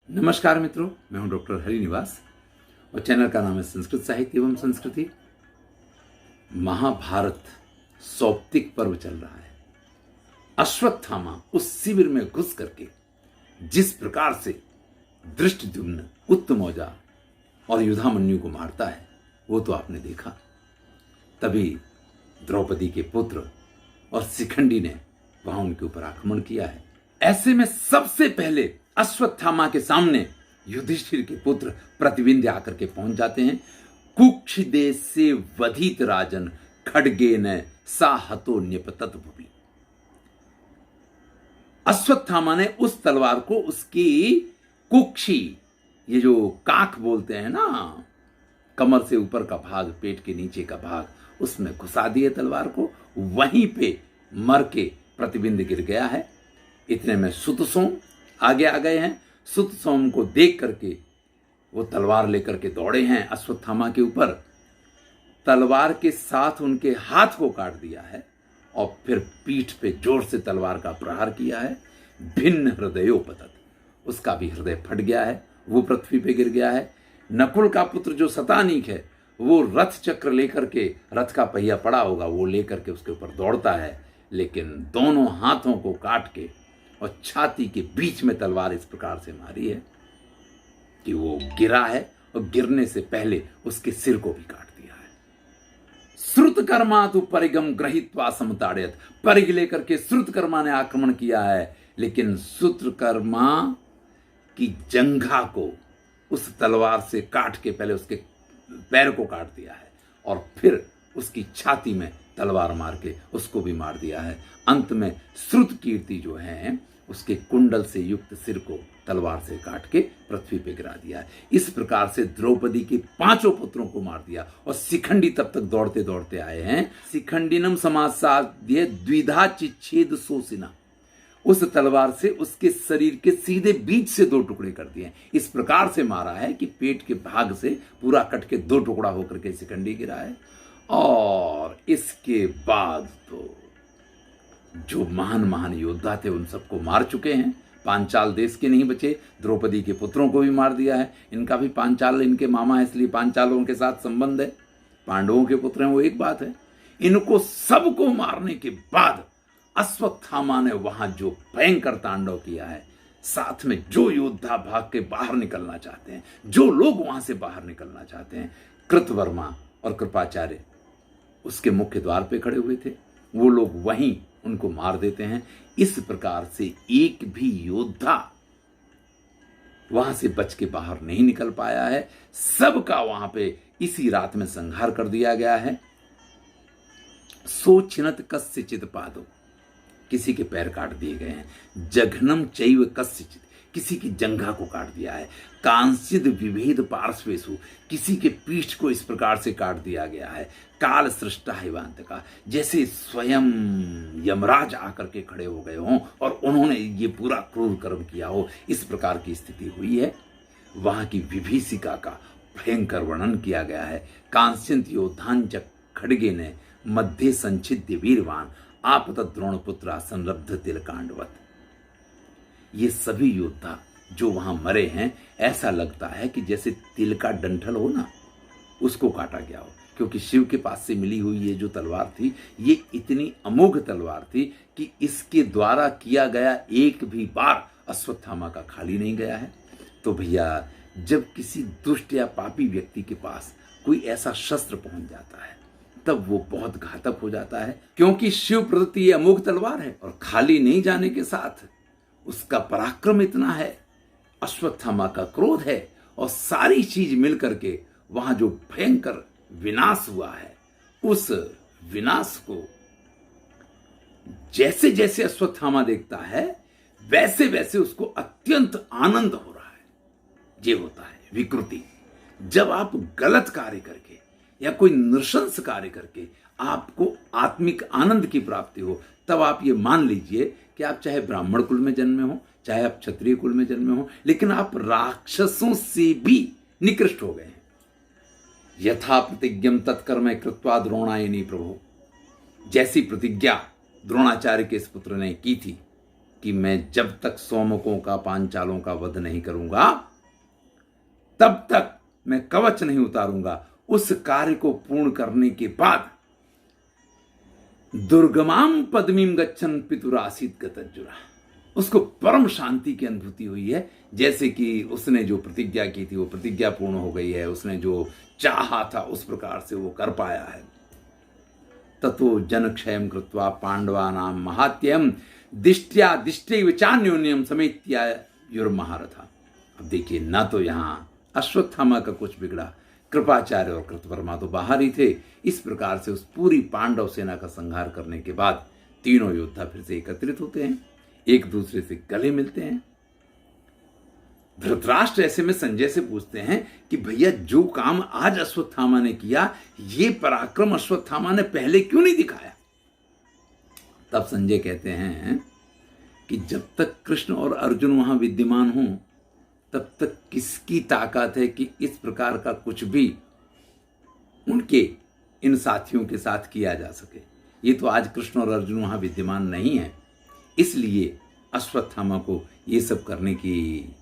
नमस्कार मित्रों, मैं हूं डॉक्टर हरिनिवास और चैनल का नाम है संस्कृत साहित्य एवं संस्कृति। महाभारत सौप्तिक पर्व चल रहा है। अश्वत्थामा उस शिविर में घुस करके जिस प्रकार से धृष्टद्युम्न, उत्तमौजा और युधामन्यु को मारता है वो तो आपने देखा। तभी द्रौपदी के पुत्र और शिखंडी ने वहां उनके ऊपर आक्रमण किया है। ऐसे में सबसे पहले अश्वत्थामा के सामने युधिष्ठिर के पुत्र प्रतिविंध्य आकर के पहुंच जाते हैं। कुक्ष देश से वधित राजन खड्गेन सा हतो न्यपतत भुवि। अश्वत्थामा ने उस तलवार को उसकी कुक्षी, ये जो काख बोलते हैं ना, कमर से ऊपर का भाग, पेट के नीचे का भाग, उसमें घुसा दिए तलवार को। वहीं पे मर के प्रतिबिंब गिर गया है। इतने में सुतसोम आगे आ गए हैं। सुतसोम को देख करके वो तलवार लेकर के दौड़े हैं अश्वत्थामा के ऊपर। तलवार के साथ उनके हाथ को काट दिया है और फिर पीठ पे जोर से तलवार का प्रहार किया है। भिन्न हृदयोपतत, उसका भी हृदय फट गया है, वो पृथ्वी पे गिर गया है। नकुल का पुत्र जो शतानीक है वो रथ चक्र लेकर के, रथ का पहिया पड़ा होगा वो लेकर के उसके ऊपर दौड़ता है, लेकिन दोनों हाथों को काट के और छाती के बीच में तलवार इस प्रकार से मारी है कि वो गिरा है और गिरने से पहले उसके सिर को भी काट दिया है। श्रुतकर्मा तो परिगम ग्रहीत्वा समताड़यत, परिग लेकर के श्रुतकर्मा ने आक्रमण किया है, लेकिन श्रुतकर्मा की जंघा को उस तलवार से काट के पहले उसके पैर को काट दिया है और फिर उसकी छाती में तलवार मार के उसको भी मार दिया है। अंत में श्रुत कीर्ति जो है उसके कुंडल से युक्त सिर को तलवार से काट के पृथ्वी पे गिरा दिया है। इस प्रकार से द्रौपदी के 5 पुत्रों को मार दिया और शिखंडी तब तक दौड़ते दौड़ते आए हैं। शिखंडिनम समासाद्य द्विधा चिच्छेद सोसिना, उस तलवार से उसके शरीर के सीधे बीच से 2 टुकड़े कर दिए। इस प्रकार से मारा है कि पेट के भाग से पूरा कट के 2 टुकड़ा होकर के शिखंडी गिरा है। और इसके बाद तो जो महान महान योद्धा थे उन सबको मार चुके हैं। पांचाल देश के नहीं बचे, द्रौपदी के पुत्रों को भी मार दिया है। इनका भी पांचाल इनके मामा है, इसलिए पांचालों के साथ संबंध है। पांडवों के पुत्र हैं वो एक बात है। इनको सबको मारने के बाद अश्वत्थामा ने वहां जो भयंकर तांडव किया है, साथ में जो योद्धा भाग के बाहर निकलना चाहते हैं, जो लोग वहां से बाहर निकलना चाहते हैं, कृतवर्मा और कृपाचार्य उसके मुख्य द्वार पे खड़े हुए थे, वो लोग वहीं उनको मार देते हैं। इस प्रकार से एक भी योद्धा वहां से बच के बाहर नहीं निकल पाया है। सबका वहां पे इसी रात में संहार कर दिया गया है। सोचिनत कस्यचित पादो, किसी के पैर काट दिए गए हैं। जघनम चैव कस्यचित, किसी की जंघा को काट दिया है। कांसिद विभेद पार्श्वेषु, किसी के पीठ को इस प्रकार से काट दिया गया है। काल सृष्टा हैवांत का, जैसे स्वयं यमराज आकर के खड़े हो गए हों और उन्होंने ये पूरा क्रूर कर्म किया हो, इस प्रकार की स्थिति हुई है। वहां की विभीषिका का भयंकर वर्णन किया गया है। कांस्यंत योद्धांच खड्गे ने मध्य संचिद्य वीरवान आपत द्रोणपुत्रा संरब्ध तिलकांडवत। ये सभी योद्धा जो वहां मरे हैं, ऐसा लगता है कि जैसे तिल का डंठल हो ना, उसको काटा गया हो, क्योंकि शिव के पास से मिली हुई ये जो तलवार थी, ये इतनी अमोघ तलवार थी कि इसके द्वारा किया गया एक भी बार अश्वत्थामा का खाली नहीं गया है। तो भैया, जब किसी दुष्ट या पापी व्यक्ति के पास कोई ऐसा शस्त्र पहुंच जाता है तब वो बहुत घातक हो जाता है, क्योंकि शिव प्रदत्त ये अमोघ तलवार है और खाली नहीं जाने के साथ उसका पराक्रम इतना है, अश्वत्थामा का क्रोध है, और सारी चीज मिलकर के वहां जो भयंकर विनाश हुआ है, उस विनाश को जैसे जैसे अश्वत्थामा देखता है वैसे वैसे उसको अत्यंत आनंद हो रहा है। ये होता है विकृति। जब आप गलत कार्य करके या कोई नृशंस कार्य करके आपको आत्मिक आनंद की प्राप्ति हो, तब आप ये मान लीजिए कि आप चाहे ब्राह्मण कुल में जन्मे हो, चाहे आप क्षत्रिय कुल में जन्मे हो, लेकिन आप राक्षसों से भी निकृष्ट हो गए हैं। यथा प्रतिज्ञम तत्कर्म कृत्वा द्रोणायनी प्रभो, जैसी प्रतिज्ञा द्रोणाचार्य के इस पुत्र ने की थी कि मैं जब तक सोमकों का पांचालों का वध नहीं करूंगा तब तक मैं कवच नहीं उतारूंगा। उस कार्य को पूर्ण करने के बाद दुर्गमाम पद्मीम गच्छन पितुरासीत गतज्जुरा, उसको परम शांति की अनुभूति हुई है। जैसे कि उसने जो प्रतिज्ञा की थी वो प्रतिज्ञा पूर्ण हो गई है, उसने जो चाहा था उस प्रकार से वो कर पाया है। ततो जनक्षयम कृत्वा पांडवानाम महात्यम दिष्ट्या दिष्टैव चान्योन्यम समेत्यायुर्महारथा। अब देखिए, ना तो यहां अश्वत्थामा का कुछ बिगड़ा, कृपाचार्य और कृतवर्मा तो बाहर ही थे। इस प्रकार से उस पूरी पांडव सेना का संहार करने के बाद तीनों योद्धा फिर से एकत्रित होते हैं, एक दूसरे से गले मिलते हैं। धृतराष्ट्र ऐसे में संजय से पूछते हैं कि भैया, जो काम आज अश्वत्थामा ने किया, ये पराक्रम अश्वत्थामा ने पहले क्यों नहीं दिखाया? तब संजय कहते हैं कि जब तक कृष्ण और अर्जुन वहां विद्यमान हों तब तक किसकी ताकत है कि इस प्रकार का कुछ भी उनके इन साथियों के साथ किया जा सके। ये तो आज कृष्ण और अर्जुन वहां विद्यमान नहीं है, इसलिए अश्वत्थामा को ये सब करने की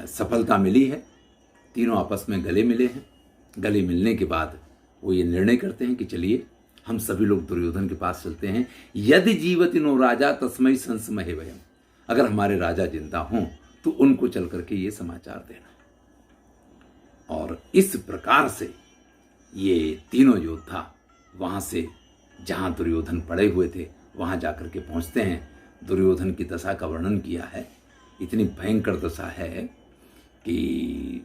सफलता मिली है। तीनों आपस में गले मिले हैं। गले मिलने के बाद वो ये निर्णय करते हैं कि चलिए हम सभी लोग दुर्योधन के पास चलते हैं। यदि जीवति नो राजा तस्मै संसमहे वयम, अगर हमारे राजा जिंदा हों तो उनको चल करके ये समाचार देना। और इस प्रकार से ये तीनों योद्धा वहां से जहां दुर्योधन पड़े हुए थे वहां जाकर के पहुंचते हैं। दुर्योधन की दशा का वर्णन किया है। इतनी भयंकर दशा है कि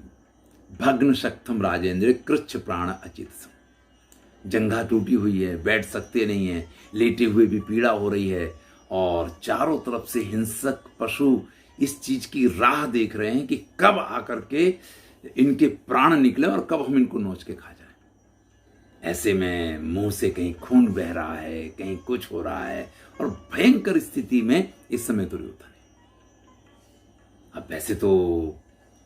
भग्न शक्तम राजेंद्र कृच्छ प्राण अचित सम, जंघा टूटी हुई है, बैठ सकते नहीं है, लेटे हुए भी पीड़ा हो रही है, और चारों तरफ से हिंसक पशु इस चीज की राह देख रहे हैं कि कब आकर के इनके प्राण निकले और कब हम इनको नोच के खा जाए। ऐसे में मुंह से कहीं खून बह रहा है, कहीं कुछ हो रहा है, और भयंकर स्थिति में इस समय दुर्योधन है। अब वैसे तो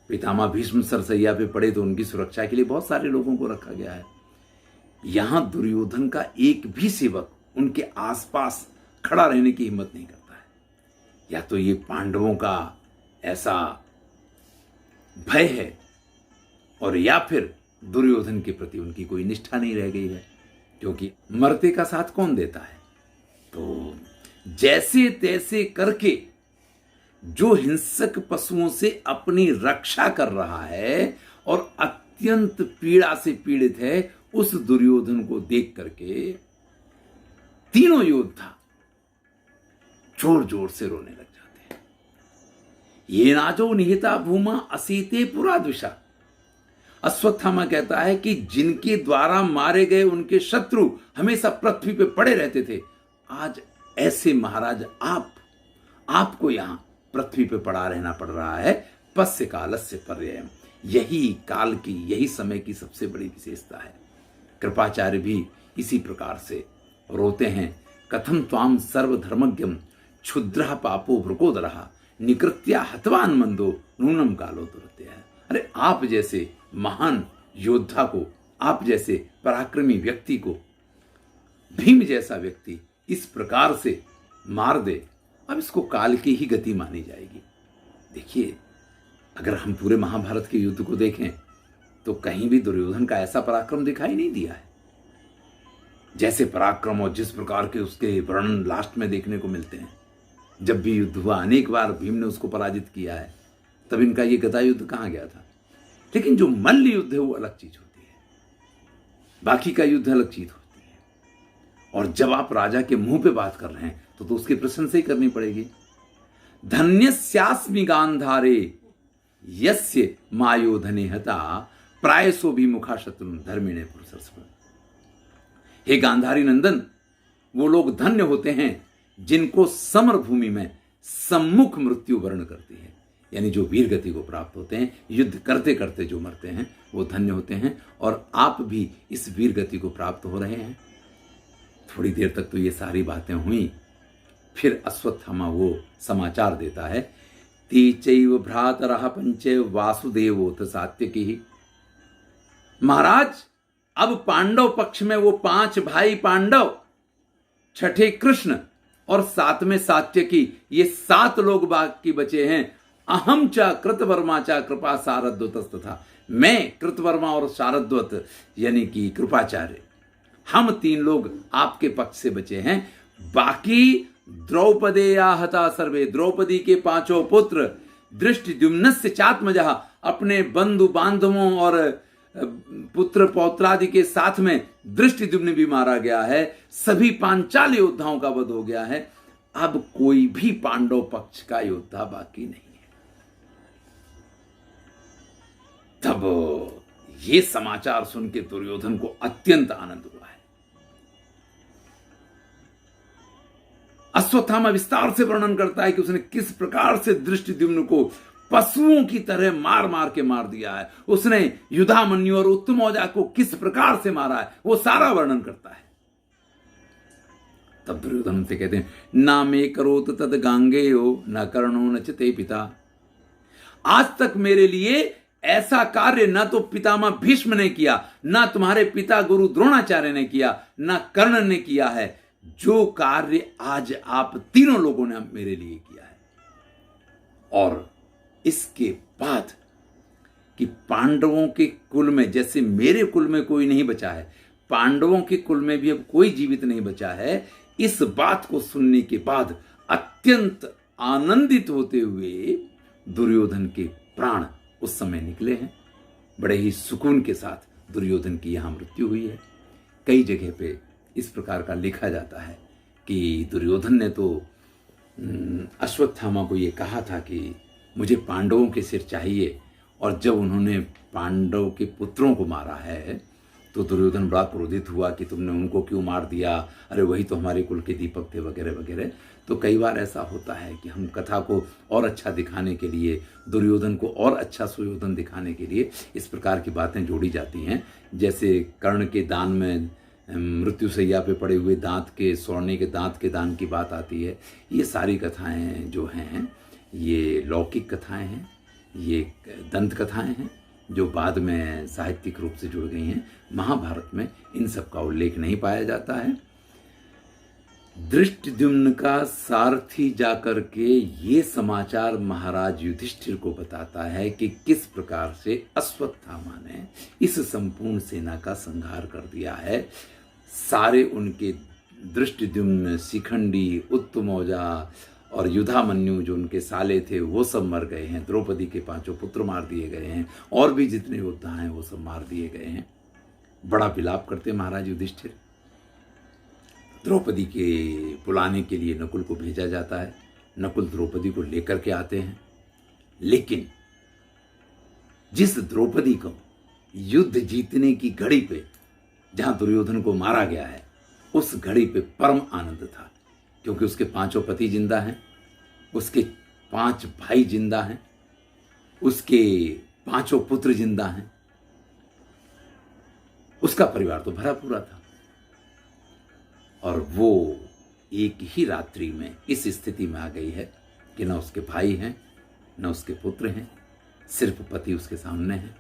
पितामह भीष्म सरसैया पे पड़े तो उनकी सुरक्षा के लिए बहुत सारे लोगों को रखा गया है। यहां दुर्योधन का एक भी सेवक उनके आसपास खड़ा रहने की हिम्मत नहीं करता है। या तो ये पांडवों का ऐसा भय है, और या फिर दुर्योधन के प्रति उनकी कोई निष्ठा नहीं रह गई है, क्योंकि मरते का साथ कौन देता है। तो जैसे तैसे करके जो हिंसक पशुओं से अपनी रक्षा कर रहा है और अत्यंत पीड़ा से पीड़ित है, उस दुर्योधन को देख करके तीनों योद्धा जोर जोर से रोने लग जाते हैं। ये नाजो निहिता भूमा असीते पुरा द्विषा। अश्वत्थामा कहता है कि जिनके द्वारा मारे गए उनके शत्रु हमेशा पृथ्वी पे पड़े रहते थे, आज ऐसे महाराज आपको यहां पृथ्वी पे पड़ा रहना पड़ रहा है। पस्य कालस्य पर्ययम्, यही काल की, यही समय की सबसे बड़ी विशेषता है। कृपाचार्य भी इसी प्रकार से रोते हैं। कथम त्वाम सर्वधर्मज्ञम क्षुद्रः पापो वृकोदरः निकृत्या हतवान मंदो नूनम कालो दुरत्य। अरे आप जैसे महान योद्धा को, आप जैसे पराक्रमी व्यक्ति को भीम जैसा व्यक्ति इस प्रकार से मार दे, अब इसको काल की ही गति मानी जाएगी। देखिए, अगर हम पूरे महाभारत के युद्ध को देखें तो कहीं भी दुर्योधन का ऐसा पराक्रम दिखाई नहीं दिया है जैसे पराक्रम और जिस प्रकार के उसके वर्णन लास्ट में देखने को मिलते हैं। जब भी युद्ध हुआ, अनेक बार भीम ने उसको पराजित किया है, तब इनका ये गदा युद्ध कहां गया था। लेकिन जो मल्ल युद्ध है वो अलग चीज होती है, बाकी का युद्ध अलग चीज होती है। और जब आप राजा के मुंह पे बात कर रहे हैं तो उसकी प्रशंसा ही करनी पड़ेगी। धन्यस्यास्मि गांधारे यस्य मायोधने हता प्रायसो भी मुखा शत्रु धर्मिणे पुरुषर्षभ। हे गांधारी नंदन, वो लोग धन्य होते हैं जिनको समर भूमि में सम्मुख मृत्यु वर्ण करती है, यानी जो वीर गति को प्राप्त होते हैं, युद्ध करते करते जो मरते हैं वो धन्य होते हैं। और आप भी इस वीर गति को प्राप्त हो रहे हैं। थोड़ी देर तक तो ये सारी बातें हुई, फिर अश्वत्थामा वो समाचार देता है, तीचैव भ्रातरः पंचे वासुदेवोऽथ सात्यकी। महाराज, अब पांडव पक्ष में वो 5 भाई पांडव, छठे कृष्ण और साथ में सात्यकी, ये 7 लोग बाकी बचे हैं। अहम च कृतवर्मा च कृपा सारद्वत था, मैं कृतवर्मा और शारद्वत यानी कि कृपाचार्य, हम 3 लोग आपके पक्ष से बचे हैं। बाकी द्रौपदेया हता सर्वे, द्रौपदी के 5 पुत्र, दृष्टिद्युम्नस्य चात्मजः, अपने बंधु बांधवों और पुत्र पौत्रादि के साथ में दृष्टिद्युम्न भी मारा गया है। सभी पांचाल योद्धाओं का वध हो गया है। अब कोई भी पांडव पक्ष का योद्धा बाकी नहीं है। तब ये समाचार सुन के दुर्योधन को अत्यंत आनंद हुआ है। अश्वत्थामा विस्तार से वर्णन करता है कि उसने किस प्रकार से दृष्टिद्युम्न को पशुओं की तरह मार मार के मार दिया है, उसने युधामन्यु और उत्तमौजा को किस प्रकार से मारा है, वो सारा वर्णन करता है। तब दुर्योधन से कहते हैं, ना मे करोत तद गांगेयो न कर्णो न च ते पिता। आज तक मेरे लिए ऐसा कार्य ना तो पितामह भीष्म ने किया, ना तुम्हारे पिता गुरु द्रोणाचार्य ने किया, ना कर्ण ने किया है, जो कार्य आज आप तीनों लोगों ने मेरे लिए किया है। और इसके बाद कि पांडवों के कुल में जैसे मेरे कुल में कोई नहीं बचा है, पांडवों के कुल में भी अब कोई जीवित नहीं बचा है। इस बात को सुनने के बाद अत्यंत आनंदित होते हुए दुर्योधन के प्राण उस समय निकले हैं। बड़े ही सुकून के साथ दुर्योधन की यहां मृत्यु हुई है। कई जगह पे इस प्रकार का लिखा जाता है कि दुर्योधन ने तो अश्वत्थामा को ये कहा था कि मुझे पांडवों के सिर चाहिए, और जब उन्होंने पांडव के पुत्रों को मारा है तो दुर्योधन बड़ा क्रोधित हुआ कि तुमने उनको क्यों मार दिया, अरे वही तो हमारे कुल के दीपक थे वगैरह वगैरह। तो कई बार ऐसा होता है कि हम कथा को और अच्छा दिखाने के लिए, दुर्योधन को और अच्छा सुयोधन दिखाने के लिए इस प्रकार की बातें जोड़ी जाती हैं। जैसे कर्ण के दान में मृत्युशैया पे पड़े हुए दांत के, सोने के दांत के दान की बात आती है। ये सारी कथाएं जो हैं ये लौकिक कथाएं हैं, ये दंत कथाएं हैं जो बाद में साहित्यिक रूप से जुड़ गई हैं। महाभारत में इन सब का उल्लेख नहीं पाया जाता है। दृष्टिद्युम्न का सारथी जाकर के ये समाचार महाराज युधिष्ठिर को बताता है कि किस प्रकार से अश्वत्थामा ने इस संपूर्ण सेना का संहार कर दिया है। सारे उनके दृष्टिद्युम्न, शिखंडी, उत्तमौजा और युधामन्यु जो उनके साले थे वो सब मर गए हैं। द्रौपदी के 5 पुत्र मार दिए गए हैं, और भी जितने योद्धा हैं वो सब मार दिए गए हैं। बड़ा विलाप करते महाराज युधिष्ठिर। द्रौपदी के बुलाने के लिए नकुल को भेजा जाता है। नकुल द्रौपदी को लेकर के आते हैं, लेकिन जिस द्रौपदी को युद्ध जीतने की घड़ी पे जहां दुर्योधन को मारा गया है, उस घड़ी पे परम आनंद था, क्योंकि उसके 5 पति जिंदा हैं, उसके 5 भाई जिंदा हैं, उसके 5 पुत्र जिंदा हैं, उसका परिवार तो भरा पूरा था। और वो एक ही रात्रि में इस स्थिति में आ गई है कि न उसके भाई हैं, न उसके पुत्र हैं, सिर्फ पति उसके सामने है।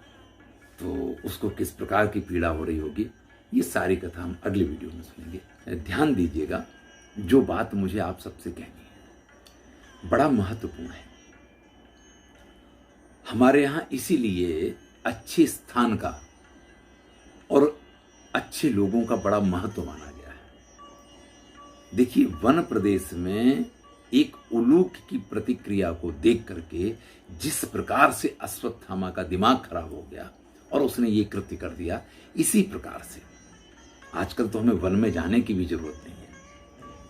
तो उसको किस प्रकार की पीड़ा हो रही होगी, ये सारी कथा हम अगली वीडियो में सुनेंगे। ध्यान दीजिएगा, जो बात मुझे आप सबसे कहनी है बड़ा महत्वपूर्ण है। हमारे यहां इसीलिए अच्छे स्थान का और अच्छे लोगों का बड़ा महत्व माना गया है। देखिए, वन प्रदेश में एक उलूक की प्रतिक्रिया को देख करके जिस प्रकार से अश्वत्थामा का दिमाग खराब हो गया और उसने ये कृत्य कर दिया, इसी प्रकार से आजकल तो हमें वन में जाने की भी जरूरत नहीं है।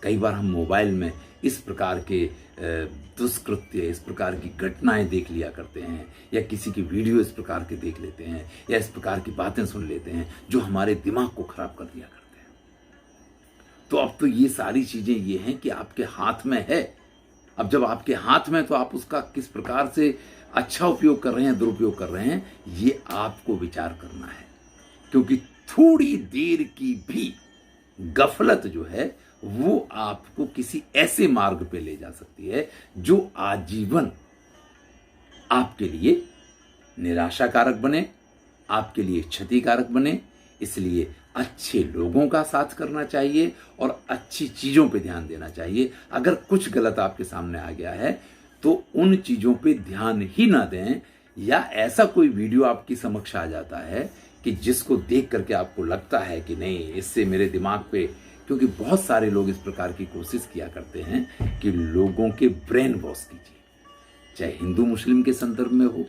कई बार हम मोबाइल में इस प्रकार के दुष्कृत्य, इस प्रकार की घटनाएं देख लिया करते हैं, या किसी की वीडियो इस प्रकार के देख लेते हैं, या इस प्रकार की बातें सुन लेते हैं जो हमारे दिमाग को खराब कर दिया करते हैं। तो अब तो ये सारी चीजें ये हैं कि आपके हाथ में है। अब जब आपके हाथ में, तो आप उसका किस प्रकार से अच्छा उपयोग कर रहे हैं, दुरुपयोग कर रहे हैं, ये आपको विचार करना है। क्योंकि थोड़ी देर की भी गफलत जो है वो आपको किसी ऐसे मार्ग पे ले जा सकती है जो आजीवन आपके लिए निराशाकारक बने, आपके लिए क्षतिकारक बने। इसलिए अच्छे लोगों का साथ करना चाहिए और अच्छी चीज़ों पे ध्यान देना चाहिए। अगर कुछ गलत आपके सामने आ गया है तो उन चीज़ों पे ध्यान ही ना दें, या ऐसा कोई वीडियो आपकी समक्ष आ जाता है कि जिसको देख करके आपको लगता है कि नहीं, इससे मेरे दिमाग पे, क्योंकि बहुत सारे लोग इस प्रकार की कोशिश किया करते हैं कि लोगों के ब्रेन वॉश कीजिए, चाहे हिंदू मुस्लिम के संदर्भ में हो,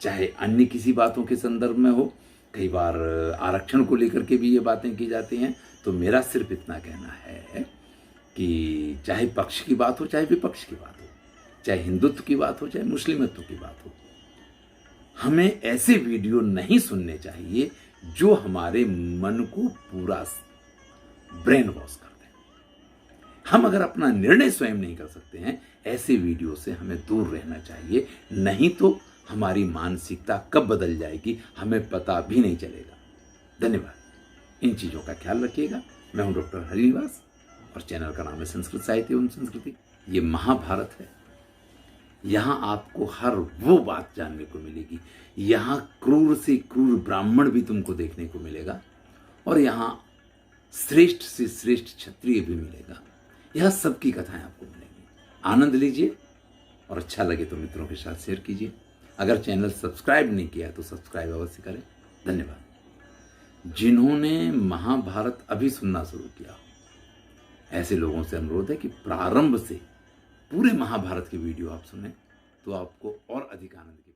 चाहे अन्य किसी बातों के संदर्भ में हो। कई बार आरक्षण को लेकर के भी ये बातें की जाती हैं। तो मेरा सिर्फ इतना कहना है कि चाहे पक्ष की बात हो, चाहे विपक्ष की बात हो, चाहे हिंदुत्व की बात हो, चाहे मुस्लिमत्व की बात हो, हमें ऐसे वीडियो नहीं सुनने चाहिए जो हमारे मन को पूरा ब्रेन वॉश कर दें। हम अगर अपना निर्णय स्वयं नहीं कर सकते हैं, ऐसे वीडियो से हमें दूर रहना चाहिए, नहीं तो हमारी मानसिकता कब बदल जाएगी हमें पता भी नहीं चलेगा। धन्यवाद। इन चीज़ों का ख्याल रखिएगा। मैं हूं डॉक्टर हरिनिवास और चैनल का नाम है संस्कृत साहित्य एवं संस्कृति। ये महाभारत है। यहाँ आपको हर वो बात जानने को मिलेगी। यहाँ क्रूर से क्रूर ब्राह्मण भी तुमको देखने को मिलेगा और यहाँ श्रेष्ठ से श्रेष्ठ क्षत्रिय भी मिलेगा। यह सबकी कथाएं आपको मिलेंगी। आनंद लीजिए और अच्छा लगे तो मित्रों के साथ शेयर कीजिए। अगर चैनल सब्सक्राइब नहीं किया तो सब्सक्राइब अवश्य करें। धन्यवाद। जिन्होंने महाभारत अभी सुनना शुरू किया, ऐसे लोगों से अनुरोध है कि प्रारंभ से पूरे महाभारत की वीडियो आप सुने तो आपको और अधिक आनंद की